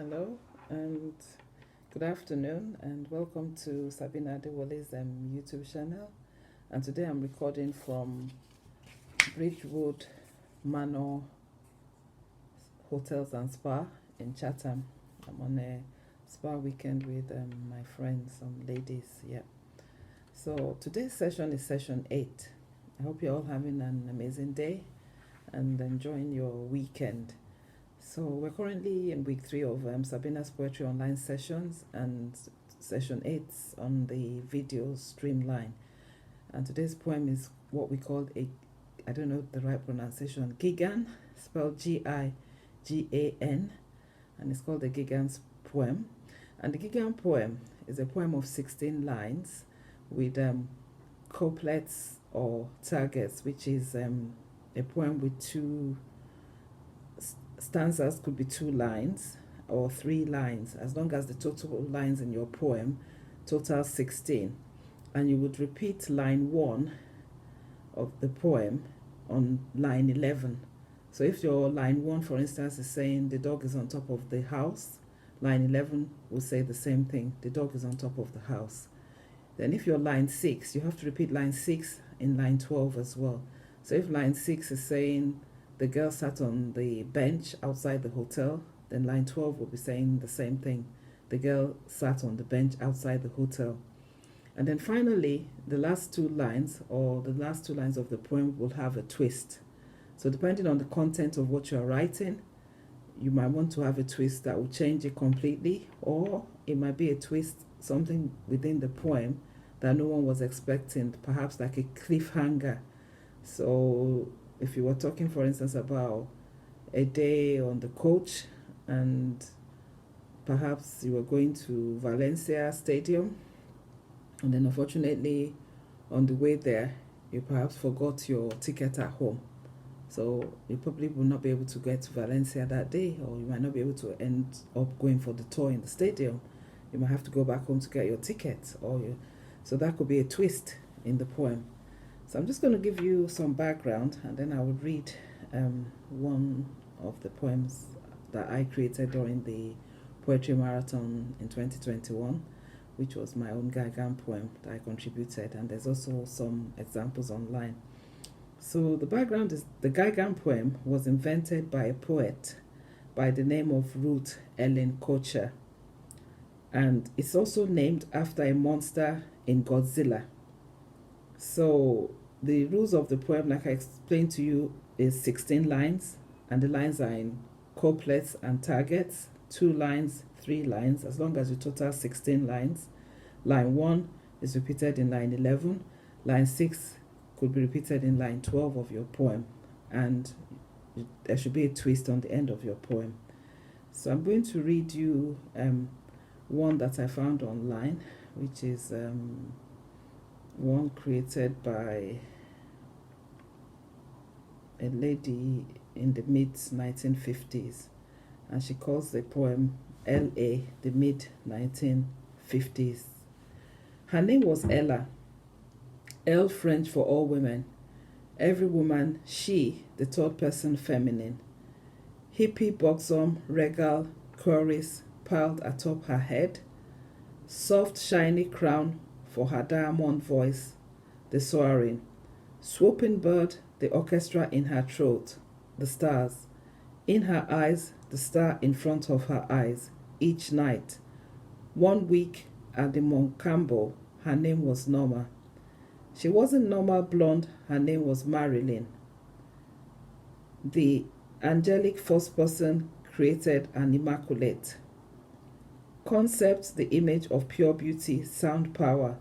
Hello and good afternoon, and welcome to Sabina Adewole's YouTube channel. And today I'm recording from Bridgewood Manor Hotels and Spa in Chatham. I'm on a spa weekend with my friends, some ladies. Yeah. So today's session is session 8. I hope you're all having an amazing day and enjoying your weekend. So we're currently in week 3 of Sabina's Poetry Online sessions, and session 8 on the video streamline. And today's poem is what we call I don't know the right pronunciation, Gigan, spelled Gigan, and it's called the Gigan's poem. And the Gigan poem is a poem of 16 lines with couplets or targets, which is a poem with two stanzas. Could be 2 lines or 3 lines, as long as the total lines in your poem total 16. And you would repeat line 1 of the poem on line 11. So if your line 1, for instance, is saying the dog is on top of the house, line 11 will say the same thing, the dog is on top of the house. Then if your line 6, you have to repeat line 6 in line 12 as well. So if line 6 is saying the girl sat on the bench outside the hotel, then line 12 will be saying the same thing. The girl sat on the bench outside the hotel. And then finally, the last 2 lines or the last 2 lines of the poem will have a twist. So depending on the content of what you're writing, you might want to have a twist that will change it completely, or it might be a twist, something within the poem that no one was expecting, perhaps like a cliffhanger. So if you were talking, for instance, about a day on the coach and perhaps you were going to Valencia Stadium, and then unfortunately on the way there you perhaps forgot your ticket at home. So you probably will not be able to get to Valencia that day, or you might not be able to end up going for the tour in the stadium. You might have to go back home to get your ticket, so that could be a twist in the poem. So I'm just going to give you some background, and then I will read one of the poems that I created during the Poetry Marathon in 2021, which was my own Gigan poem that I contributed, and there's also some examples online. So the background is the Gigan poem was invented by a poet by the name of Ruth Ellen Kocher, and it's also named after a monster in Godzilla. So the rules of the poem, like I explained to you, is 16 lines, and the lines are in couplets and targets, 2 lines, 3 lines, as long as you total 16 lines. Line 1 is repeated in line 11, line 6 could be repeated in line 12 of your poem, and there should be a twist on the end of your poem. So I'm going to read you one that I found online, which is one created by a lady in the mid-1950s, and she calls the poem L.A., the mid-1950s. Her name was Ella, L French for all women, every woman, she, the third person feminine. Hippie, buxom, regal, chorus piled atop her head, soft shiny crown for her diamond voice, the soaring, swooping bird, the orchestra in her throat, the stars, in her eyes, the star in front of her eyes, each night. 1 week at the Moncambo, her name was Norma. She wasn't normal blonde, her name was Marilyn. The angelic first person created an immaculate. Concept, the image of pure beauty, sound power.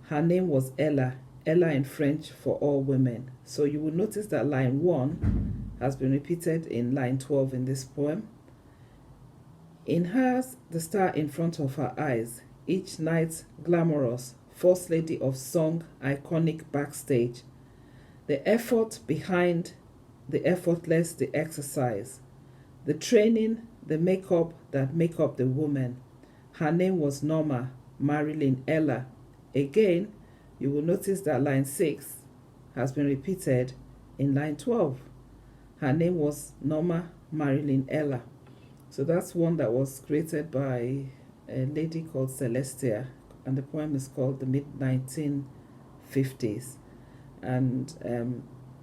Her name was Ella, Ella in French for all women. So you will notice that line 1 has been repeated in line 12 in this poem. In hers, the star in front of her eyes, each night glamorous, first lady of song, iconic backstage. The effort behind, the effortless, the exercise. The training, the makeup that make up the woman. Her name was Norma, Marilyn, Ella. Again, you will notice that line 6 has been repeated in line 12. Her name was Norma Marilyn Ella. So that's one that was created by a lady called Celestia, and the poem is called The Mid-1950s. And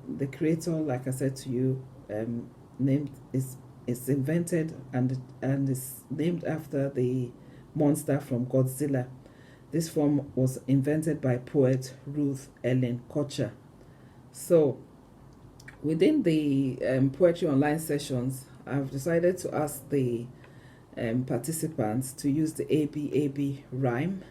the creator, like I said to you, named is invented and is named after the monster from Godzilla. This form was invented by poet Ruth Ellen Kocher. So within the poetry online sessions, I've decided to ask the participants to use the ABAB rhyme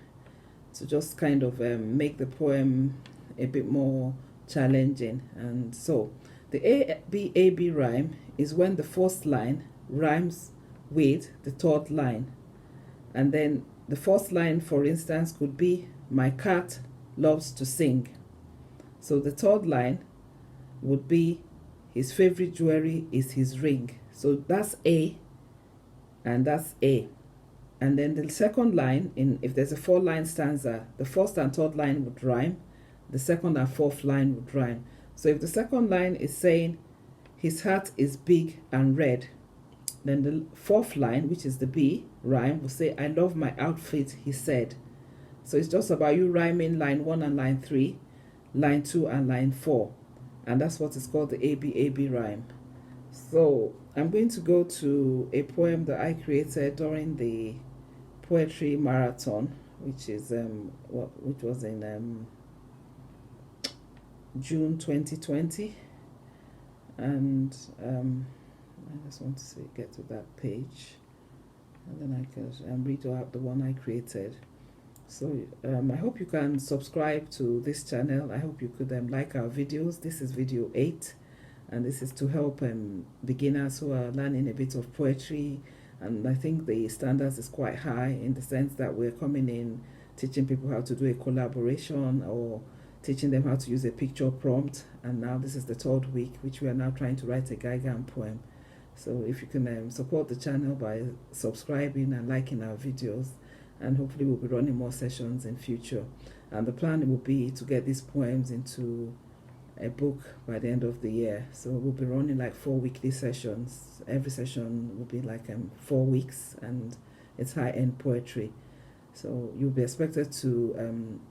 to just kind of make the poem a bit more challenging. And so the ABAB rhyme is when the first line rhymes with the third line. And then the first line, for instance, could be, my cat loves to sing. So the third line would be, his favorite jewelry is his ring. So that's A, and that's A. And then the second line, if there's a 4-line stanza, the first and third line would rhyme, the second and fourth line would rhyme. So if the second line is saying, his heart is big and red, then the fourth line, which is the B rhyme, will say, I love my outfit, he said. So it's just about you rhyming line 1 and line 3, line 2 and line 4. And that's what is called the ABAB rhyme. So I'm going to go to a poem that I created during the poetry marathon, which is which was in June 2020. And I just want to get to that page, and then I can read out the one I created. So I hope you can subscribe to this channel. I hope you could like our videos. This is video 8, and this is to help beginners who are learning a bit of poetry. And I think the standards is quite high, in the sense that we're coming in teaching people how to do a collaboration, or teaching them how to use a picture prompt. And now this is the 3rd week, which we are now trying to write a Gigan poem. So if you can support the channel by subscribing and liking our videos, and hopefully we'll be running more sessions in future. And the plan will be to get these poems into a book by the end of the year. So we'll be running like 4 weekly sessions. Every session will be like 4 weeks, and it's high-end poetry. So you'll be expected to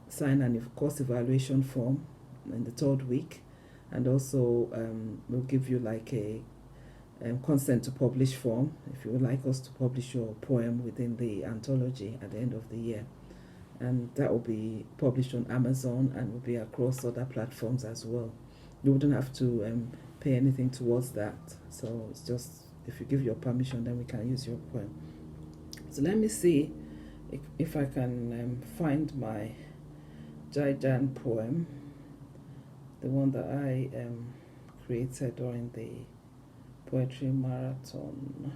sign an course evaluation form in the 3rd week, and also we'll give you like a consent to publish form if you would like us to publish your poem within the anthology at the end of the year. And that will be published on Amazon and will be across other platforms as well. You wouldn't have to pay anything towards that. So it's just, if you give your permission, then we can use your poem. So let me see if I can find my Gigan poem, the one that I created during the poetry marathon.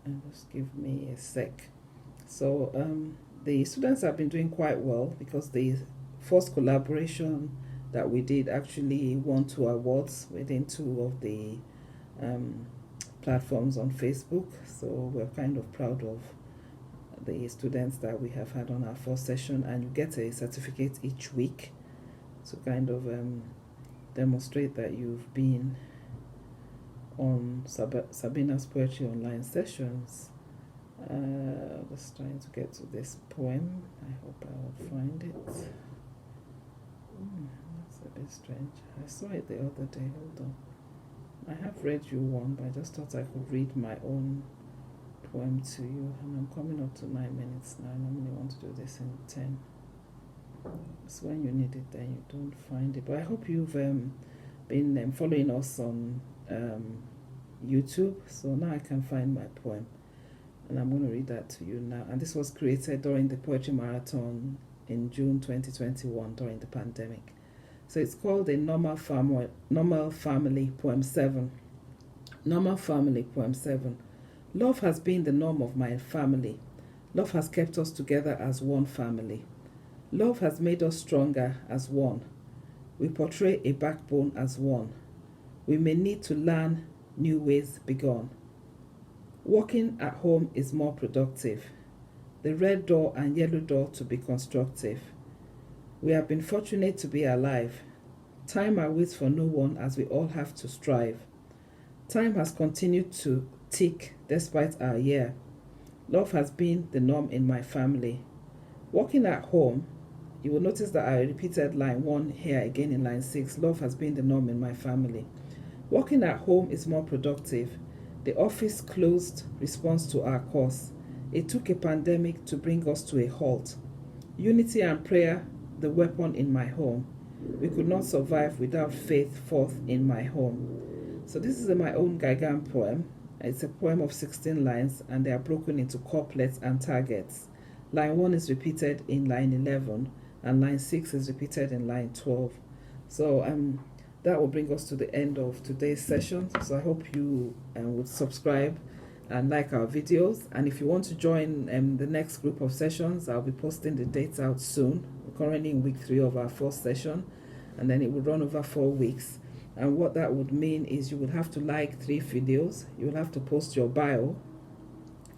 And just give me a sec. So the students have been doing quite well, because the first collaboration that we did actually won 2 awards within 2 of the platforms on Facebook. So we're kind of proud of the students that we have had on our first session, and you get a certificate each week to kind of demonstrate that you've been on Sabina's poetry online sessions. Just trying to get to this poem. I hope I will find it. That's a bit strange. I saw it the other day. Hold on. I have read you one, but I just thought I could read my own poem to you. And I'm coming up to 9 minutes now. I normally want to do this in 10. So when you need it, then you don't find it. But I hope you've been following us on YouTube. So now I can find my poem, and I'm going to read that to you now. And this was created during the poetry marathon in June 2021 during the pandemic. So it's called a Normal Family Poem 7. Normal Family Poem 7. Love has been the norm of my family. Love has kept us together as one family. Love has made us stronger as one. We portray a backbone as one. We may need to learn new ways begun. Working at home is more productive. The red door and yellow door to be constructive. We have been fortunate to be alive. Time awaits for no one, as we all have to strive. Time has continued to thick despite our year. Love has been the norm in my family. Working at home, you will notice that I repeated line 1 here again in line 6. Love has been the norm in my family. Working at home is more productive. The office closed response to our cause. It took a pandemic to bring us to a halt. Unity and prayer, the weapon in my home. We could not survive without faith forth in my home. So this is my own Gigan poem. It's a poem of 16 lines, and they are broken into couplets and targets. Line 1 is repeated in line 11, and line 6 is repeated in line 12. So that will bring us to the end of today's session. So I hope you would subscribe and like our videos. And if you want to join the next group of sessions, I'll be posting the dates out soon. We're currently in week 3 of our 4th session, and then it will run over 4 weeks. And what that would mean is you would have to like 3 videos, you will have to post your bio,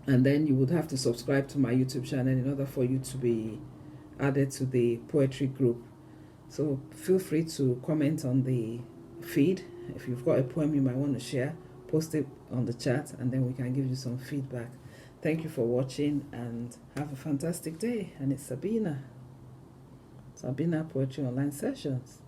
and then you would have to subscribe to my YouTube channel in order for you to be added to the poetry group. So feel free to comment on the feed. If you've got a poem you might want to share, post it on the chat, and then we can give you some feedback. Thank you for watching, and have a fantastic day. And it's Sabina Poetry Online Sessions.